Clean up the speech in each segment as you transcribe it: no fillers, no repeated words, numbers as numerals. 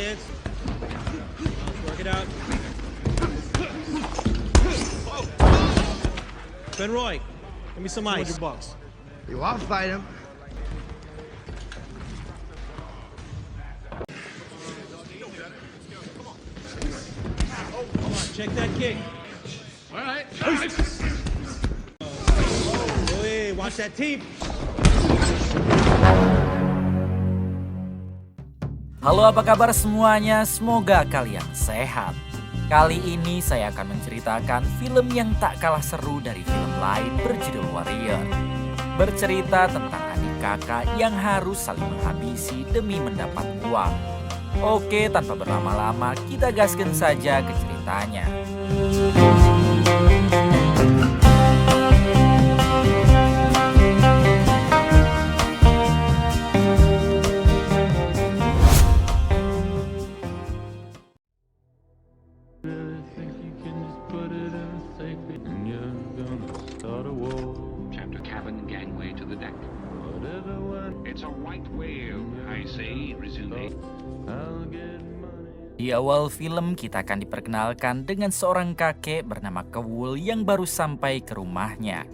hands. Work it out. Ben Roy, give me some ice. $200. You all fight him. Come on, check that kick. All right. Oh, hey, watch that team. Halo, apa kabar semuanya? Semoga kalian sehat. Kali ini saya akan menceritakan film yang tak kalah seru dari film lain berjudul Warrior. Bercerita tentang adik kakak yang harus saling menghabisi demi mendapat uang. Oke, tanpa berlama-lama kita gaskan saja ke ceritanya. Chapter cabin gangway to the deck. It's a white whale, I say, resume. Di awal film kita akan diperkenalkan dengan seorang kakek bernama Kewul yang baru sampai ke rumahnya.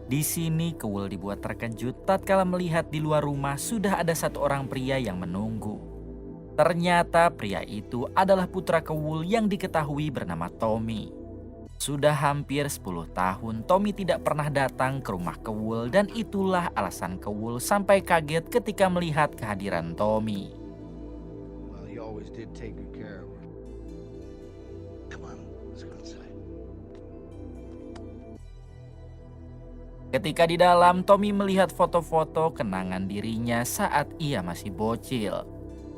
Di sini Kewul dibuat terkejut tatkala melihat di luar rumah sudah ada satu orang pria yang menunggu. Ternyata pria itu adalah putra Kewul yang diketahui bernama Tommy. Sudah hampir 10 tahun Tommy tidak pernah datang ke rumah Kewul dan itulah alasan Kewul sampai kaget ketika melihat kehadiran Tommy. Well, he always did take good care of her. Come on, let's go inside. Ketika di dalam, Tommy melihat foto-foto kenangan dirinya saat ia masih bocil.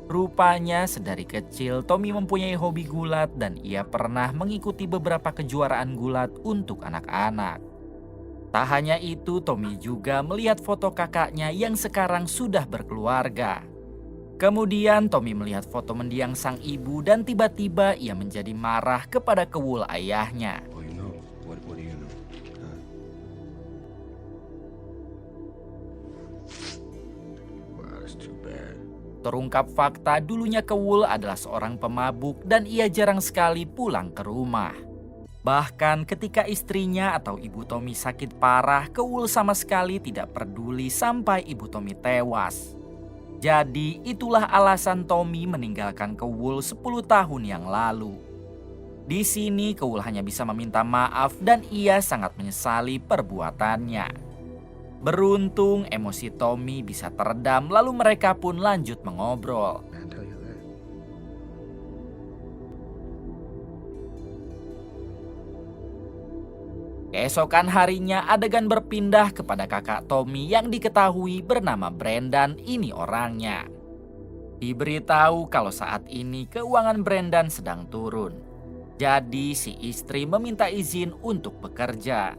Rupanya sedari kecil Tommy mempunyai hobi gulat dan ia pernah mengikuti beberapa kejuaraan gulat untuk anak-anak. Tak hanya itu, Tommy juga melihat foto kakaknya yang sekarang sudah berkeluarga. Kemudian Tommy melihat foto mendiang sang ibu dan tiba-tiba ia menjadi marah kepada Kewul ayahnya. Oh, you know. What do you know? Huh? Wow, that's too bad. Terungkap fakta dulunya Kewul adalah seorang pemabuk dan ia jarang sekali pulang ke rumah. Bahkan ketika istrinya atau ibu Tommy sakit parah, Kewul sama sekali tidak peduli sampai ibu Tommy tewas. Jadi itulah alasan Tommy meninggalkan Kewul 10 tahun yang lalu. Di sini Kewul hanya bisa meminta maaf dan ia sangat menyesali perbuatannya. Beruntung emosi Tommy bisa teredam lalu mereka pun lanjut mengobrol. Man, tell you that. Keesokan harinya adegan berpindah kepada kakak Tommy yang diketahui bernama Brendan. Ini orangnya. Diberitahu kalau saat ini keuangan Brendan sedang turun. Jadi si istri meminta izin untuk bekerja.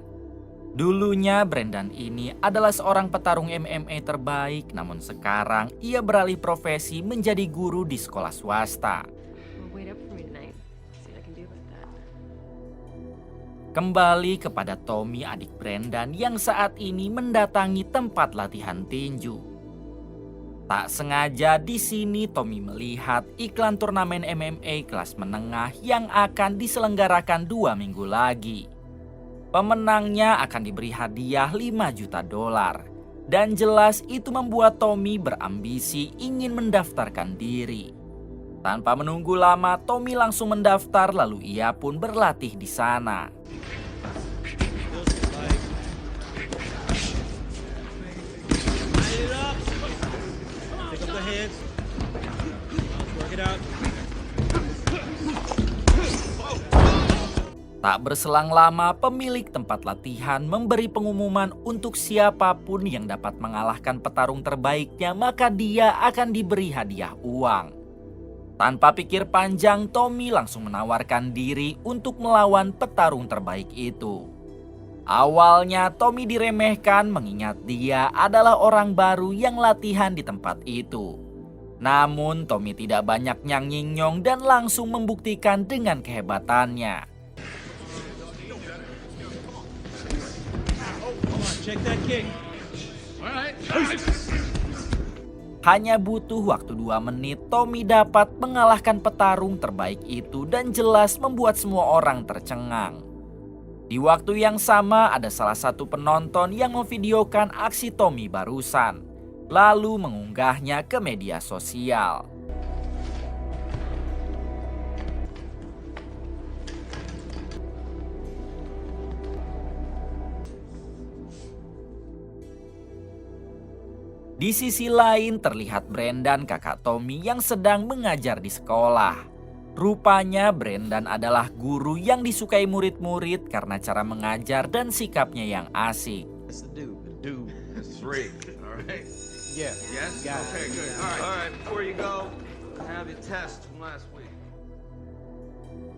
Dulunya Brendan ini adalah seorang petarung MMA terbaik, namun sekarang ia beralih profesi menjadi guru di sekolah swasta. Kembali kepada Tommy, adik Brendan yang saat ini mendatangi tempat latihan tinju. Tak sengaja di sini Tommy melihat iklan turnamen MMA kelas menengah yang akan diselenggarakan 2 minggu lagi. Pemenangnya akan diberi hadiah $5 juta. Dan jelas itu membuat Tommy berambisi ingin mendaftarkan diri. Tanpa menunggu lama, Tommy langsung mendaftar lalu ia pun berlatih di sana. Line it up. Pick up the hands. Work it out. Tak berselang lama, pemilik tempat latihan memberi pengumuman untuk siapapun yang dapat mengalahkan petarung terbaiknya, maka dia akan diberi hadiah uang. Tanpa pikir panjang, Tommy langsung menawarkan diri untuk melawan petarung terbaik itu. Awalnya Tommy diremehkan mengingat dia adalah orang baru yang latihan di tempat itu. Namun Tommy tidak banyak nyang-nyinyong dan langsung membuktikan dengan kehebatannya. Check that kick. All right. Hanya butuh waktu 2 menit, Tommy dapat mengalahkan petarung terbaik itu dan jelas membuat semua orang tercengang. Di waktu yang sama ada salah satu penonton yang memvideokan aksi Tommy barusan, lalu mengunggahnya ke media sosial. Di sisi lain terlihat Brendan, kakak Tommy yang sedang mengajar di sekolah. Rupanya Brendan adalah guru yang disukai murid-murid karena cara mengajar dan sikapnya yang asik. It's the dude. The dude is 3. All right. Yeah. Yes. Got it. Okay. Good. All right. Before you go, have your test from last week.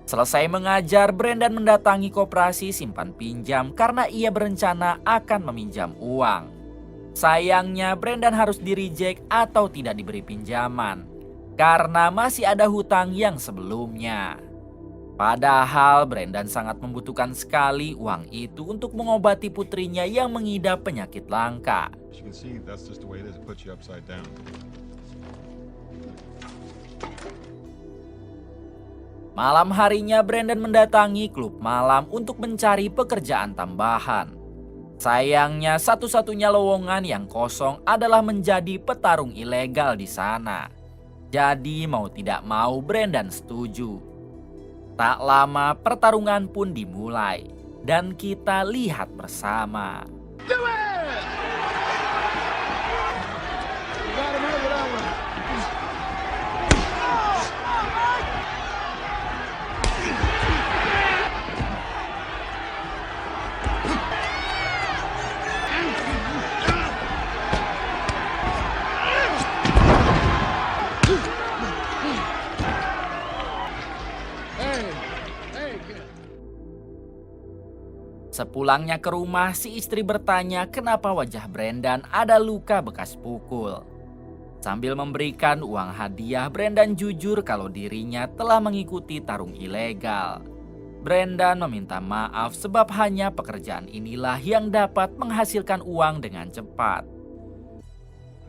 Selesai mengajar, Brendan mendatangi koperasi simpan pinjam karena ia berencana akan meminjam uang. Sayangnya Brendan harus di-reject atau tidak diberi pinjaman karena masih ada hutang yang sebelumnya. Padahal Brendan sangat membutuhkan sekali uang itu untuk mengobati putrinya yang mengidap penyakit langka. As you can see, that's just the way it is. It puts you upside down. Malam harinya Brendan mendatangi klub malam untuk mencari pekerjaan tambahan. Sayangnya satu-satunya lowongan yang kosong adalah menjadi petarung ilegal di sana. Jadi mau tidak mau Brendan setuju. Tak lama pertarungan pun dimulai dan kita lihat bersama. Sepulangnya ke rumah, si istri bertanya kenapa wajah Brendan ada luka bekas pukul. Sambil memberikan uang hadiah, Brendan jujur kalau dirinya telah mengikuti tarung ilegal. Brendan meminta maaf sebab hanya pekerjaan inilah yang dapat menghasilkan uang dengan cepat.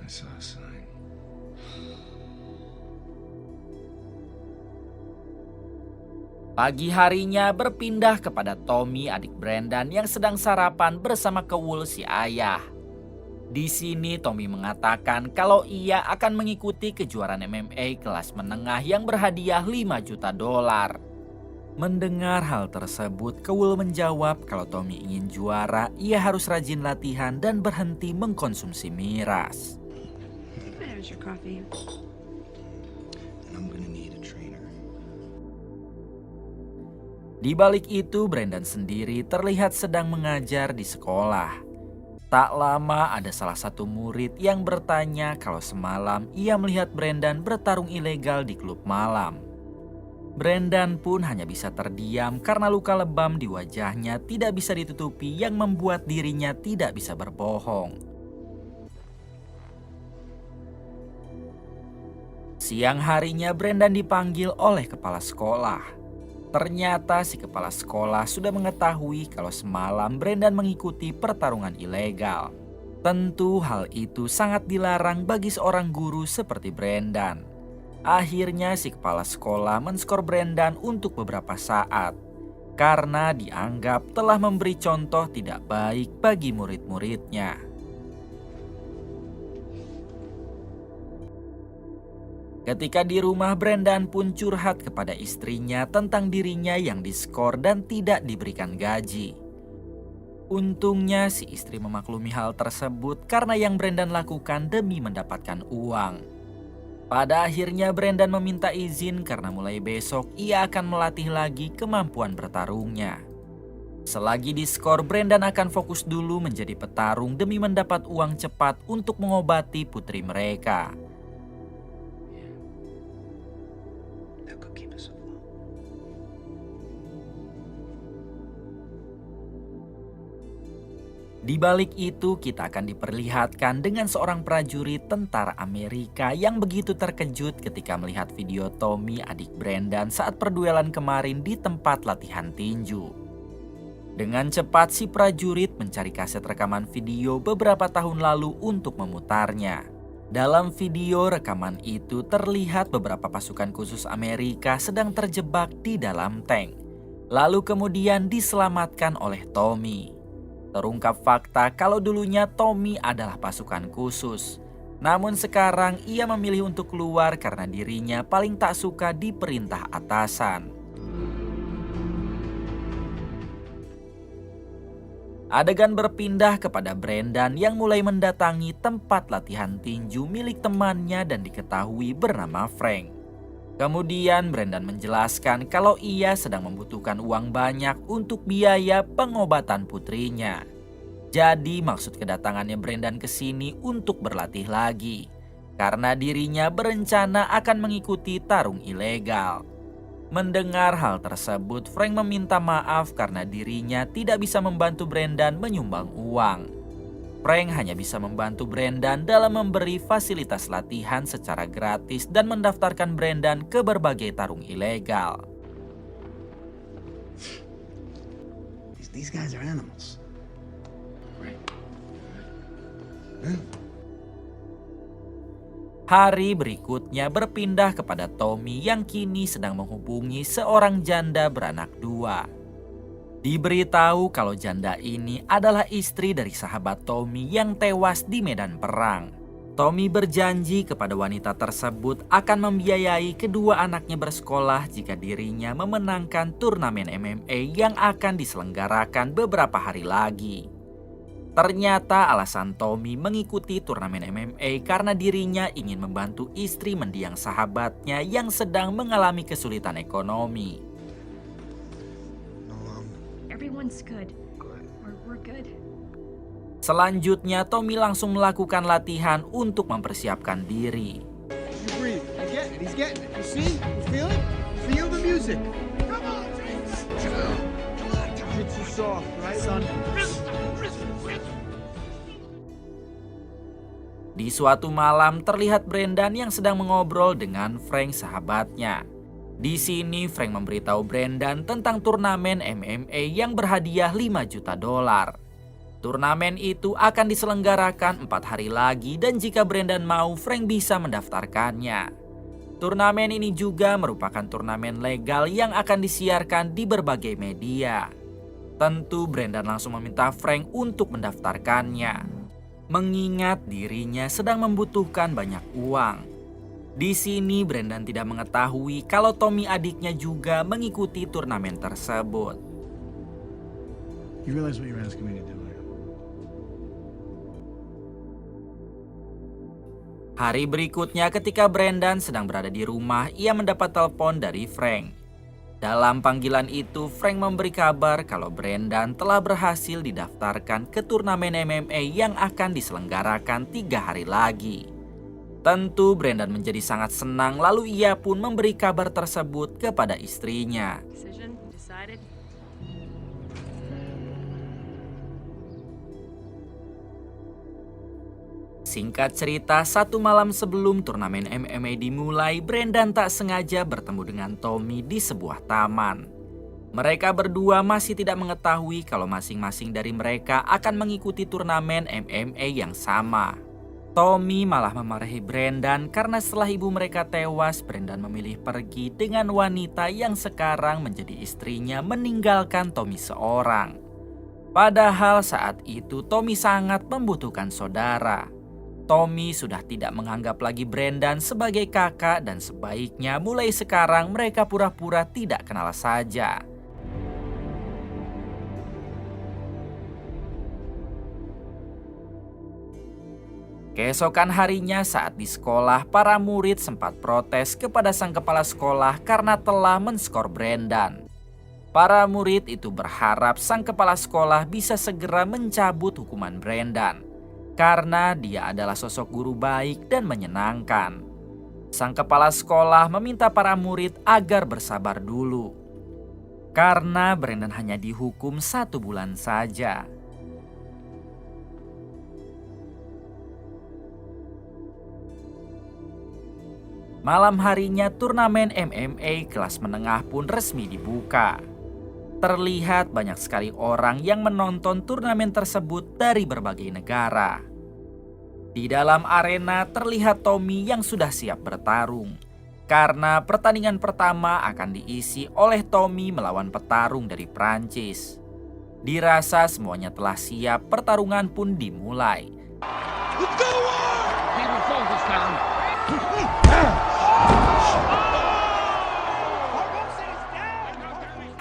I saw a sign. Pagi harinya berpindah kepada Tommy, adik Brendan yang sedang sarapan bersama Kewul si ayah. Di sini Tommy mengatakan kalau ia akan mengikuti kejuaraan MMA kelas menengah yang berhadiah 5 juta dolar. Mendengar hal tersebut, Kewul menjawab kalau Tommy ingin juara, ia harus rajin latihan dan berhenti mengkonsumsi miras. There's your coffee. And I'm gonna need a trainer. Di balik itu, Brendan sendiri terlihat sedang mengajar di sekolah. Tak lama ada salah satu murid yang bertanya kalau semalam ia melihat Brendan bertarung ilegal di klub malam. Brendan pun hanya bisa terdiam karena luka lebam di wajahnya tidak bisa ditutupi yang membuat dirinya tidak bisa berbohong. Siang harinya Brendan dipanggil oleh kepala sekolah. Ternyata si kepala sekolah sudah mengetahui kalau semalam Brendan mengikuti pertarungan ilegal. Tentu hal itu sangat dilarang bagi seorang guru seperti Brendan. Akhirnya si kepala sekolah menskor Brendan untuk beberapa saat karena dianggap telah memberi contoh tidak baik bagi murid-muridnya. Ketika di rumah, Brendan pun curhat kepada istrinya tentang dirinya yang diskor dan tidak diberikan gaji. Untungnya si istri memaklumi hal tersebut karena yang Brendan lakukan demi mendapatkan uang. Pada akhirnya Brendan meminta izin karena mulai besok ia akan melatih lagi kemampuan bertarungnya. Selagi diskor, Brendan akan fokus dulu menjadi petarung demi mendapat uang cepat untuk mengobati putri mereka. Di balik itu kita akan diperlihatkan dengan seorang prajurit tentara Amerika yang begitu terkejut ketika melihat video Tommy, adik Brendan, saat perduelan kemarin di tempat latihan tinju. Dengan cepat si prajurit mencari kaset rekaman video beberapa tahun lalu untuk memutarnya. Dalam video rekaman itu terlihat beberapa pasukan khusus Amerika sedang terjebak di dalam tank. Lalu kemudian diselamatkan oleh Tommy. Terungkap fakta kalau dulunya Tommy adalah pasukan khusus. Namun sekarang ia memilih untuk keluar karena dirinya paling tak suka diperintah atasan. Adegan berpindah kepada Brendan yang mulai mendatangi tempat latihan tinju milik temannya dan diketahui bernama Frank. Kemudian Brendan menjelaskan kalau ia sedang membutuhkan uang banyak untuk biaya pengobatan putrinya. Jadi maksud kedatangannya Brendan ke sini untuk berlatih lagi. Karena dirinya berencana akan mengikuti tarung ilegal. Mendengar hal tersebut, Frank meminta maaf karena dirinya tidak bisa membantu Brendan menyumbang uang. Frank hanya bisa membantu Brendan dalam memberi fasilitas latihan secara gratis dan mendaftarkan Brendan ke berbagai tarung ilegal. These guys are animals. Right. Hari berikutnya berpindah kepada Tommy yang kini sedang menghubungi seorang janda beranak 2. Diberitahu kalau janda ini adalah istri dari sahabat Tommy yang tewas di medan perang. Tommy berjanji kepada wanita tersebut akan membiayai kedua anaknya bersekolah jika dirinya memenangkan turnamen MMA yang akan diselenggarakan beberapa hari lagi. Ternyata alasan Tommy mengikuti turnamen MMA karena dirinya ingin membantu istri mendiang sahabatnya yang sedang mengalami kesulitan ekonomi. Everyone's good. We're good. Selanjutnya Tommy langsung melakukan latihan untuk mempersiapkan diri. You breathe. You get it. He's getting it. You see? You feel it? Feel the music. Come on, James. It's too soft, right, son? Di suatu malam terlihat Brendan yang sedang mengobrol dengan Frank sahabatnya. Di sini Frank memberitahu Brendan tentang turnamen MMA yang berhadiah $5 juta. Turnamen itu akan diselenggarakan 4 hari lagi dan jika Brendan mau, Frank bisa mendaftarkannya. Turnamen ini juga merupakan turnamen legal yang akan disiarkan di berbagai media. Tentu Brendan langsung meminta Frank untuk mendaftarkannya. Mengingat dirinya sedang membutuhkan banyak uang. Di sini Brendan tidak mengetahui kalau Tommy adiknya juga mengikuti turnamen tersebut. You realize what you're asking me to do here? Hari berikutnya ketika Brendan sedang berada di rumah, ia mendapat telepon dari Frank. Dalam panggilan itu, Frank memberi kabar kalau Brendan telah berhasil didaftarkan ke turnamen MMA yang akan diselenggarakan 3 hari lagi. Tentu Brendan menjadi sangat senang lalu ia pun memberi kabar tersebut kepada istrinya. Decision decided. Singkat cerita, 1 malam sebelum turnamen MMA dimulai, Brendan tak sengaja bertemu dengan Tommy di sebuah taman. Mereka berdua masih tidak mengetahui kalau masing-masing dari mereka akan mengikuti turnamen MMA yang sama. Tommy malah memarahi Brendan karena setelah ibu mereka tewas, Brendan memilih pergi dengan wanita yang sekarang menjadi istrinya meninggalkan Tommy seorang. Padahal saat itu Tommy sangat membutuhkan saudara. Tommy sudah tidak menganggap lagi Brendan sebagai kakak dan sebaiknya mulai sekarang mereka pura-pura tidak kenal saja. Keesokan harinya saat di sekolah, para murid sempat protes kepada sang kepala sekolah karena telah men-skor Brendan. Para murid itu berharap sang kepala sekolah bisa segera mencabut hukuman Brendan. Karena dia adalah sosok guru baik dan menyenangkan. Sang kepala sekolah meminta para murid agar bersabar dulu. Karena Brendan hanya dihukum 1 bulan saja. Malam harinya turnamen MMA kelas menengah pun resmi dibuka. Terlihat banyak sekali orang yang menonton turnamen tersebut dari berbagai negara. Di dalam arena terlihat Tommy yang sudah siap bertarung. Karena pertandingan pertama akan diisi oleh Tommy melawan petarung dari Prancis. Dirasa semuanya telah siap, pertarungan pun dimulai.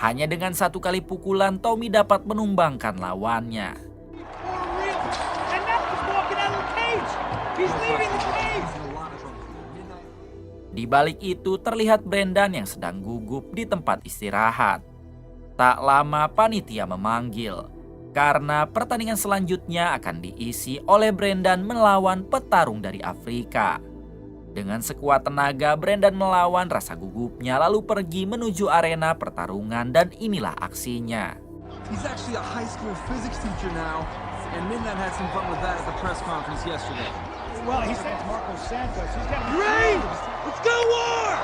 Hanya dengan satu kali pukulan, Tommy dapat menumbangkan lawannya. Di balik itu terlihat Brendan yang sedang gugup di tempat istirahat. Tak lama panitia memanggil, karena pertandingan selanjutnya akan diisi oleh Brendan melawan petarung dari Afrika. Dengan sekuat tenaga, Brendan melawan rasa gugupnya lalu pergi menuju arena pertarungan dan inilah aksinya. He's actually a high school physics teacher now, and Midnight had some fun with that at the press conference yesterday. Well, he's against Marco Santos. He's got to ready. Let's go war.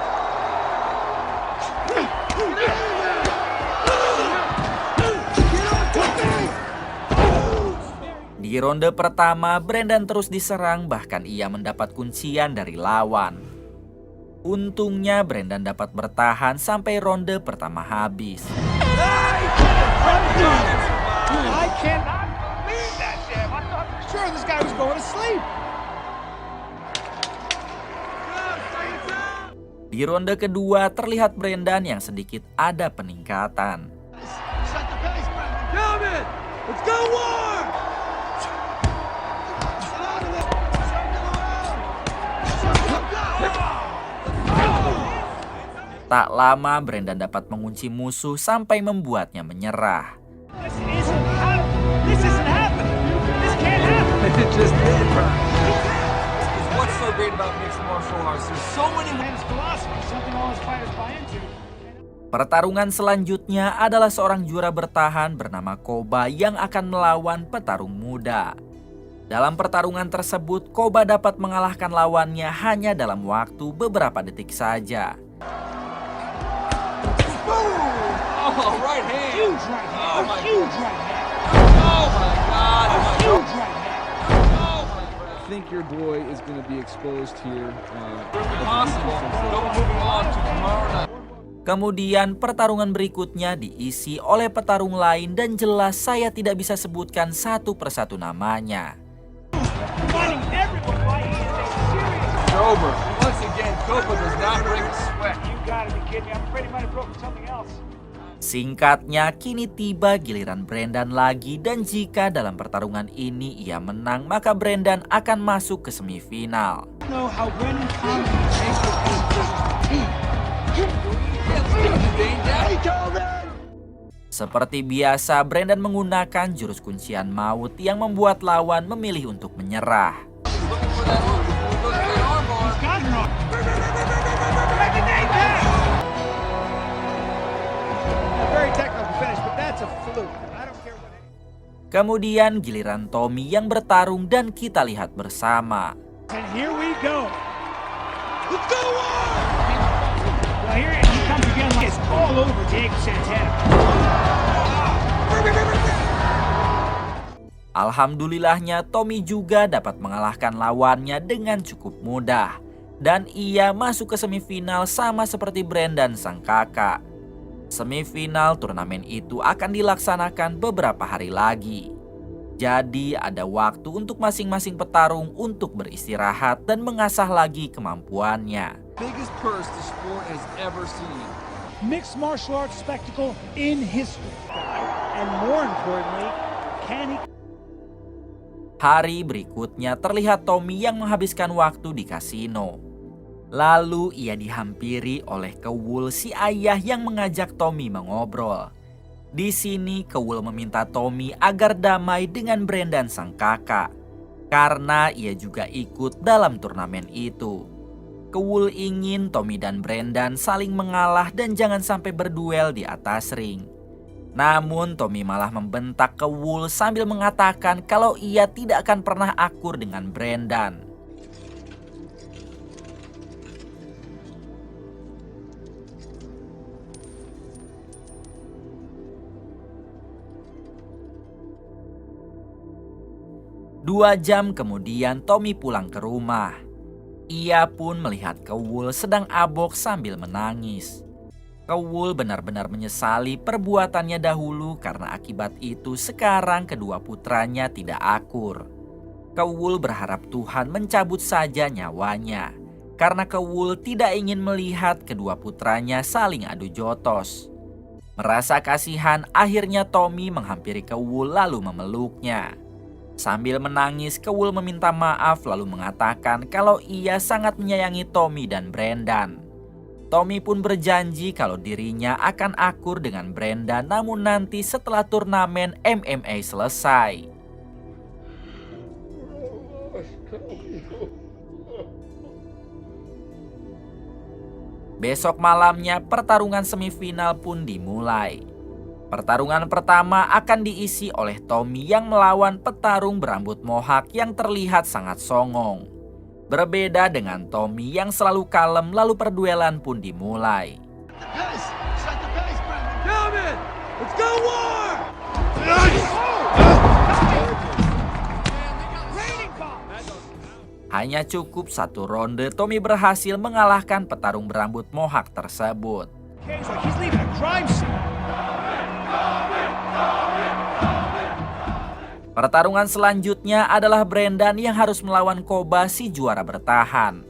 Di ronde pertama, Brendan terus diserang bahkan ia mendapat kuncian dari lawan. Untungnya Brendan dapat bertahan sampai ronde pertama habis. I cannot believe that, Jeff. I thought for sure this guy was going to sleep. Di ronde kedua terlihat Brendan yang sedikit ada peningkatan. Set the pace, Brendan. Come in. Let's go war. Tak lama Brendan dapat mengunci musuh sampai membuatnya menyerah. This isn't happening. This can't happen. It just did, bro. What's so great about mixed martial arts? There's so many. Man's philosophy, something all his fighters buy into. Pertarungan selanjutnya adalah seorang juara bertahan bernama Koba yang akan melawan petarung muda. Dalam pertarungan tersebut, Koba dapat mengalahkan lawannya hanya dalam waktu beberapa detik saja. Oh, right hand. Huge right hand. Oh, my Huge God. right hand. Oh, my God. Huge right hand. I think your boy is going to be exposed here. Impossible. No moving on to tomorrow night. Kemudian pertarungan berikutnya diisi oleh petarung lain dan jelas saya tidak bisa sebutkan satu persatu namanya. Finding everyone why he is a serious. Sober. Once again, Copa does not break a sweat. You gotta be kidding me. I'm afraid he might have broken something else. Singkatnya, kini tiba giliran Brendan lagi dan jika dalam pertarungan ini ia menang, maka Brendan akan masuk ke semifinal. I know how Brendan Conley takes Seperti biasa, Brendan menggunakan jurus kuncian maut yang membuat lawan memilih untuk menyerah. Kemudian giliran Tommy yang bertarung dan kita lihat bersama. And here we go. Let's go on! Well, here he comes again like it's all over Diego Santana. Alhamdulillahnya Tommy juga dapat mengalahkan lawannya dengan cukup mudah. Dan ia masuk ke semifinal sama seperti Brendan sang kakak. Semifinal turnamen itu akan dilaksanakan beberapa hari lagi. Jadi ada waktu untuk masing-masing petarung untuk beristirahat dan mengasah lagi kemampuannya. Biggest purse the sport has ever seen. Mixed martial arts spectacle in history. And more importantly, can he... Hari berikutnya terlihat Tommy yang menghabiskan waktu di kasino. Lalu ia dihampiri oleh Kewul si ayah yang mengajak Tommy mengobrol. Di sini Kewul meminta Tommy agar damai dengan Brendan sang kakak. Karena ia juga ikut dalam turnamen itu. Kewul ingin Tommy dan Brendan saling mengalah dan jangan sampai berduel di atas ring. Namun Tommy malah membentak Kewul sambil mengatakan kalau ia tidak akan pernah akur dengan Brendan. 2 jam kemudian Tommy pulang ke rumah. Ia pun melihat Keul sedang abok sambil menangis. Keul benar-benar menyesali perbuatannya dahulu karena akibat itu sekarang kedua putranya tidak akur. Keul berharap Tuhan mencabut saja nyawanya karena Keul tidak ingin melihat kedua putranya saling adu jotos. Merasa kasihan, akhirnya Tommy menghampiri Keul lalu memeluknya. Sambil menangis, Keul meminta maaf lalu mengatakan kalau ia sangat menyayangi Tommy dan Brendan. Tommy pun berjanji kalau dirinya akan akur dengan Brendan namun nanti setelah turnamen MMA selesai. Besok malamnya pertarungan semifinal pun dimulai. Pertarungan pertama akan diisi oleh Tommy yang melawan petarung berambut mohak yang terlihat sangat songong. Berbeda dengan Tommy yang selalu kalem, lalu perduelan pun dimulai. Hanya cukup 1 ronde Tommy berhasil mengalahkan petarung berambut mohak tersebut. Pertarungan selanjutnya adalah Brendan yang harus melawan Koba si juara bertahan.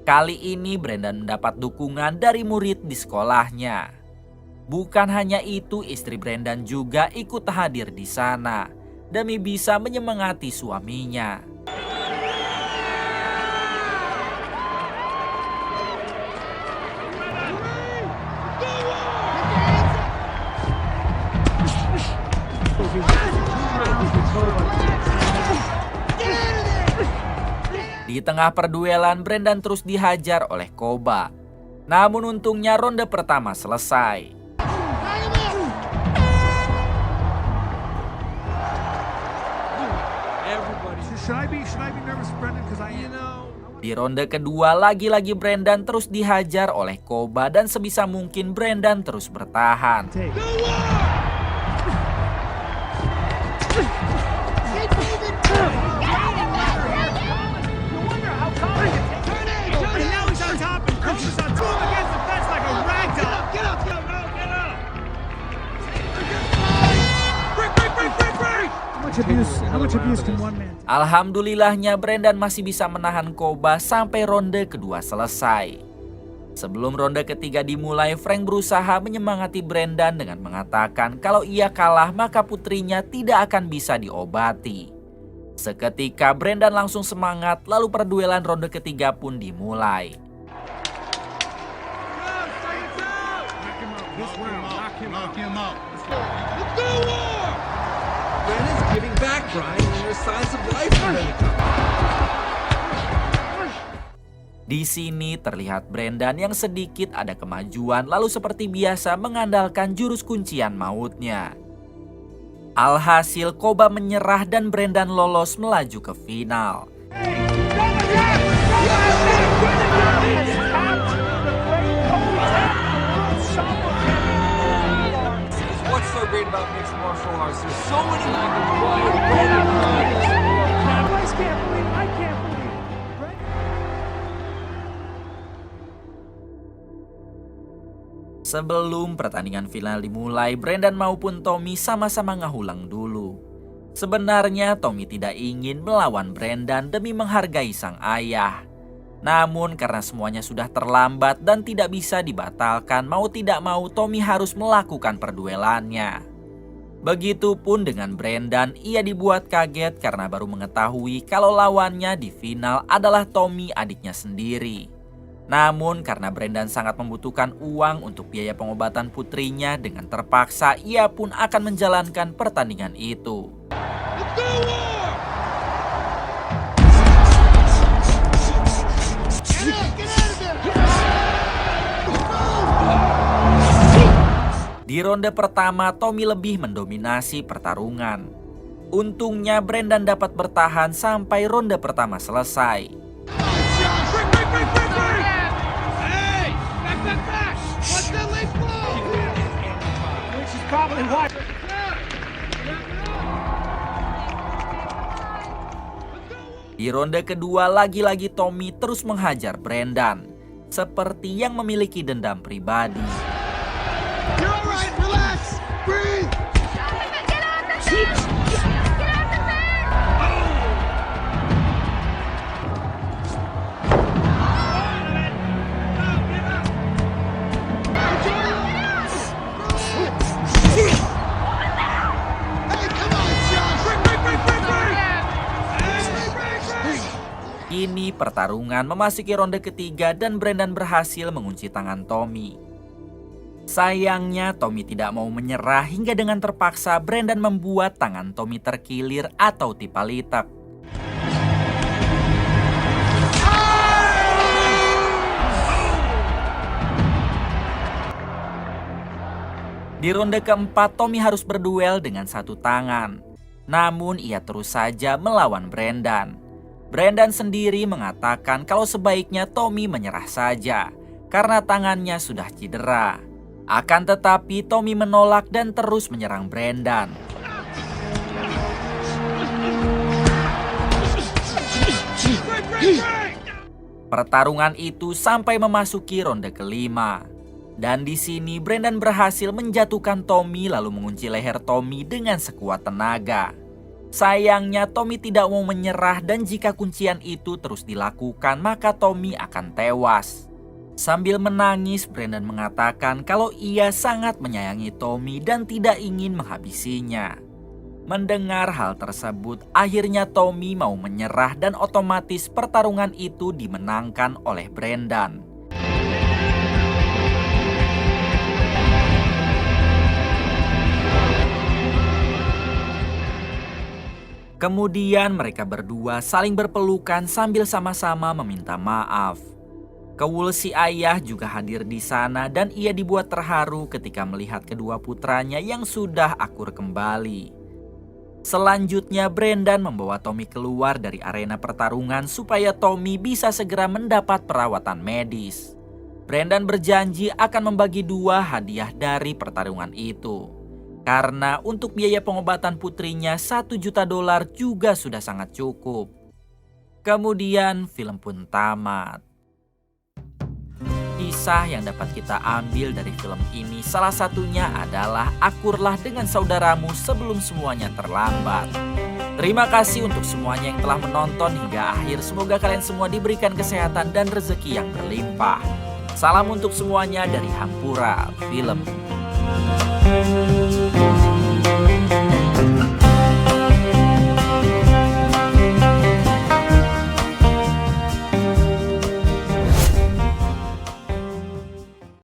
Kali ini Brendan mendapat dukungan dari murid di sekolahnya. Bukan hanya itu, istri Brendan juga ikut hadir di sana demi bisa menyemangati suaminya. Di tengah perduelan, Brendan terus dihajar oleh Koba. Namun untungnya ronde pertama selesai. Di ronde kedua, lagi-lagi Brendan terus dihajar oleh Koba dan sebisa mungkin Brendan terus bertahan. Alhamdulillahnya Brendan masih bisa menahan Koba sampai ronde kedua selesai. Sebelum ronde ketiga dimulai, Frank berusaha menyemangati Brendan dengan mengatakan kalau ia kalah maka putrinya tidak akan bisa diobati. Seketika Brendan langsung semangat, lalu perduelan ronde ketiga pun dimulai. Di sini terlihat Brendan yang sedikit ada kemajuan lalu seperti biasa mengandalkan jurus kuncian mautnya. Alhasil Koba menyerah dan Brendan lolos melaju ke final. What's so great about mixed martial arts? There's so many Sebelum pertandingan final dimulai, Brendan maupun Tommy sama-sama ngahulang dulu. Sebenarnya Tommy tidak ingin melawan Brendan demi menghargai sang ayah. Namun karena semuanya sudah terlambat dan tidak bisa dibatalkan, mau tidak mau Tommy harus melakukan perduelannya. Begitupun dengan Brendan, ia dibuat kaget karena baru mengetahui kalau lawannya di final adalah Tommy, adiknya sendiri. Namun karena Brendan sangat membutuhkan uang untuk biaya pengobatan putrinya, dengan terpaksa ia pun akan menjalankan pertandingan itu. Di ronde pertama, Tommy lebih mendominasi pertarungan. Untungnya Brendan dapat bertahan sampai ronde pertama selesai. Di ronde kedua, lagi-lagi Tommy terus menghajar Brendan, seperti yang memiliki dendam pribadi. You're all right. Relax. Breathe. Kini pertarungan memasuki ronde ketiga dan Brendan berhasil mengunci tangan Tommy. Sayangnya Tommy tidak mau menyerah hingga dengan terpaksa Brendan membuat tangan Tommy terkilir atau tipalitek. Di ronde keempat, Tommy harus berduel dengan satu tangan. Namun ia terus saja melawan Brendan. Brendan sendiri mengatakan kalau sebaiknya Tommy menyerah saja karena tangannya sudah cedera. Akan tetapi Tommy menolak dan terus menyerang Brendan. Pertarungan itu sampai memasuki ronde kelima. Dan di sini Brendan berhasil menjatuhkan Tommy lalu mengunci leher Tommy dengan sekuat tenaga. Sayangnya Tommy tidak mau menyerah dan jika kuncian itu terus dilakukan maka Tommy akan tewas. Sambil menangis, Brendan mengatakan kalau ia sangat menyayangi Tommy dan tidak ingin menghabisinya. Mendengar hal tersebut, akhirnya Tommy mau menyerah dan otomatis pertarungan itu dimenangkan oleh Brendan. Kemudian mereka berdua saling berpelukan sambil sama-sama meminta maaf. Kewul si ayah juga hadir di sana dan ia dibuat terharu ketika melihat kedua putranya yang sudah akur kembali. Selanjutnya Brendan membawa Tommy keluar dari arena pertarungan supaya Tommy bisa segera mendapat perawatan medis. Brendan berjanji akan membagi 2 hadiah dari pertarungan itu. Karena untuk biaya pengobatan putrinya $1 juta juga sudah sangat cukup. Kemudian film pun tamat. Kisah yang dapat kita ambil dari film ini salah satunya adalah akurlah dengan saudaramu sebelum semuanya terlambat. Terima kasih untuk semuanya yang telah menonton hingga akhir. Semoga kalian semua diberikan kesehatan dan rezeki yang berlimpah. Salam untuk semuanya dari Hampura Film.